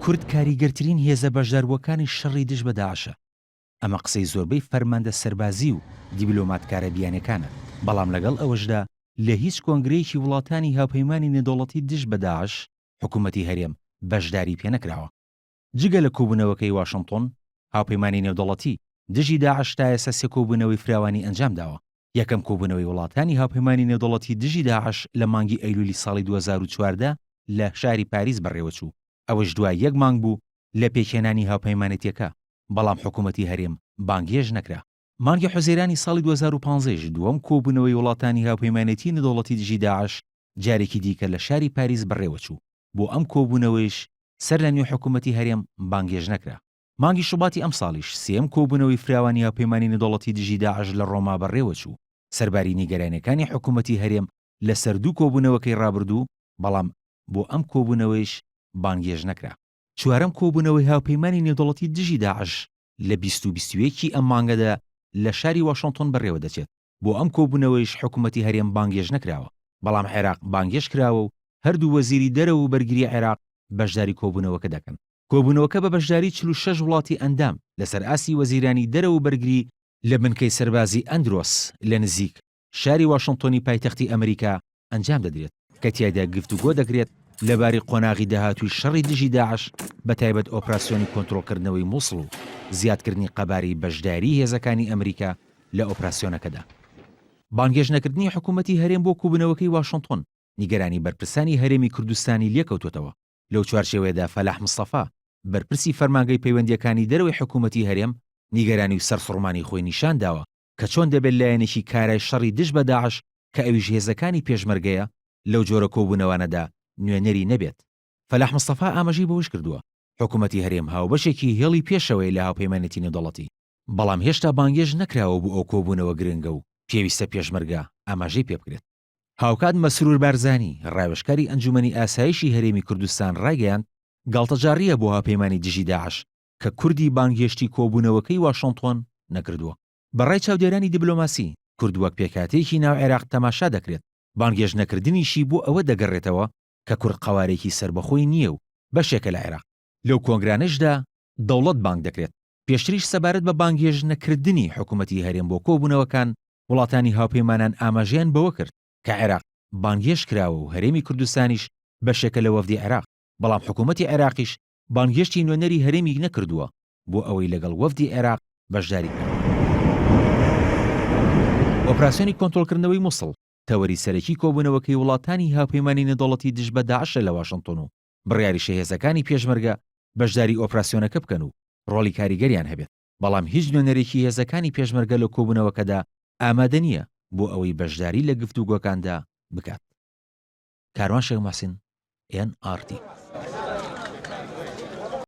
کورد کاریگەرترین هێزە بەشداروەکانی شەڕی دژ بە داعشە. ئەمە قسەی زۆربەی فەرماندە سەربازی و دیبلۆماتکارە بیانەکانە، بەڵام لەگەڵ ئەوەشدا لە هیچ کۆنگرەیەکی وڵاتانی هاوپەیمانی نێودەوڵەتی دژ بە داعش حکوومەتی هەرێم بەشداری پێ نەکراوە. جگە لە کۆبوونەوەکەی واشنگتن، هاوپەیمانی نێودەوڵەتی دژی داعش تا ئێستا سێ کۆبوونەوەی فراوانی ئەنجام داوە. یەکەم کۆبوونەوەی وڵاتانی هاوپەیمانی نێودەوڵەتی دژی داعش لە مانگی ئەیلولی ساڵی 2014 لە شاری پاریس بەڕێوەچوو. ئەوەش دوای یەک مانگ بوو لە پێکهێنانی هاوپەیمانەتیەکە، بەڵام حکوومەتی هەرێم بانگێژ نەکرا. مانگی حوزەیرانی ساڵی 2015 دووەم کۆبوونەوەی وڵاتانی هاوپەیمانەتی نێودەوڵەتی دژی داعش جارێکی دیکە لە شاری پاریس بەڕێوەچوو. بۆ ئەم کۆبوونەوەیش سەر لە نوێ حکوومەتی هەرێم بانگێژ نەکرا. مانگی شوباتی ئەم ساڵیش سێم کۆبوونەوەی فراوانی هاوپەیمانی نێودەوڵەتی دژی داعش لە ڕۆما بەڕێوەچوو. سەرباری نیگەرانیەکانی حکوومەتی هەرێم لە سەردوو کۆبوونەوەکەی ڕابردوو، بەڵام بۆ ئەم کۆبوونەوەیش بانگێژ نەکرا. چوارەم کۆبوونەوەی هاوپەیمانی نێودەوڵەتی دژی داعش لە 2021 ئەم مانگەدا لە شاری واشنگتن بەڕێوە دەچێت. بۆ ئەم کۆبوونەوەیش حکوومەتی هەرێم بانگێژ نەکراوە، بەڵام عێراق بانگێژ کراوە و هەردوو وەزیری دەرەوە و بەرگری عێراق بەشداری کۆبوونەوەکە دەکەن. کۆبوونەوەکە بە بەشداری 46 وڵاتی ئەندام لەسەر ئاسی وەزیرانی دەرەوە و بەرگری لە بنکەی سەربازی ئەندرۆس لە نزیک شاری واشنگتۆنی پایتەختی ئەمریکا ئەنجام دەدرێت، کە تیایدا گفتوگۆ دەکرێت لەباری قۆناغی داهاتووی شەڕی دژی داعش، بە تایبەت ئۆپراسیۆنی کۆنتڕۆلکردنەوەی مووسڵ و زیادکردنی قەباری بەشداری هێزەکانی ئەمریکا لە ئۆپراسیۆنەکەدا. بانگێژ نەکردنی حکوومەتی هەرێم بۆ کۆبوونەوەکەی واشنگتن نیگەرانی بەرپرسانی هەرێمی کوردستانی لێکەوتوتەوە. لەو چوارچێوەیەدا فەلاح مستەفا بەرپرسی فەرمانگەی پەیوەندیەکانی دەرەوەی حکوومەتی هەرێم نیگەرانی و سەرسوڕمانی خۆی نیشان داوە کە چۆن دەبێت لایەنێکی کارای شەڕی دژ بە داعش کە ئەویش هێزەکانی پێشمەرگەیە لەو جۆرە کۆبوونەوانەدا نوێنەری نەبێت. فەلاح مستەفا ئاماژەی بەوەش کردووە حکوومەتی هەرێم هاوبەشێکی هێڵی پێشەوەی لە هاوپەیمانەتی نێودەوڵەتی، بەڵام هێشتا بانگێژ نەکراوە بوو ئەو کۆبوونەوە گرنگە و پێویستە پێشمەرگە ئاماژەی پێ بکرێت. هاوکات مەسرور بارزانی ڕاوێژکاری ئەنجومەنی ئاسایشی هەرێمی کوردستان ڕایگەیاند گاڵتەجاڕیە بۆ هاوپەیمانی دژی داعش کە کوردی بانگێشتی کۆبوونەوەکەی واشنگتن نەکردووە. بەڕای چاودێرانی دیبلۆماسی کورد وەک پێکاتێکی ناو عێراق تەماشا دەکرێت. بانگێژ نەکردنیشی بۆ ئەوە دەگەڕێتەوە کە کورد قەوارێکی سربەخۆی نییە و بەشێکە لە عێراق. لەو کۆنگرانشدا دەوڵەت بانگ دەکرێت. پێشتریش سەبارەت بە بانگێژ نەکردنی حکوومەتی هەرێم بۆ کۆبوونەوەکان وڵاتانی هاوپەیمانان ئاماژیان بەوە کرد کە عێراق بانگێژ کراوە و هەرێمی کوردستانیش بەشێکە لە وەفدی عێراق، بەڵام حکوومەتی عێراقیش بانگێشتی نوێنەری هەرێمی نەکردووە بۆ ئەوەی لەگەڵ وەفدی عێراق بەشداری بکات. ئۆپراسیۆنی کۆنتڕۆلکردنەوەی مووسڵ تەوەری سەرەکی کۆبوونەوەکەی وڵاتانی هاوپەیمانی نێودەوڵەتی دژ بە داعشە لە واشنگتن و بڕیاری شەهێزەکانی پێشمەرگە بەشداری ئۆپراسیۆنەکە بکەن و ڕۆڵی کاریگەریان هەبێت، بەڵام هیچ نوێنەرێکی هێزەکانی پێشمەرگە لە کۆبوونەوەکەدا ئامادە نییە بۆ ئەوەی بەشداری لە گفتوگۆکاندا بکات. کاروان شێخ محسین NRT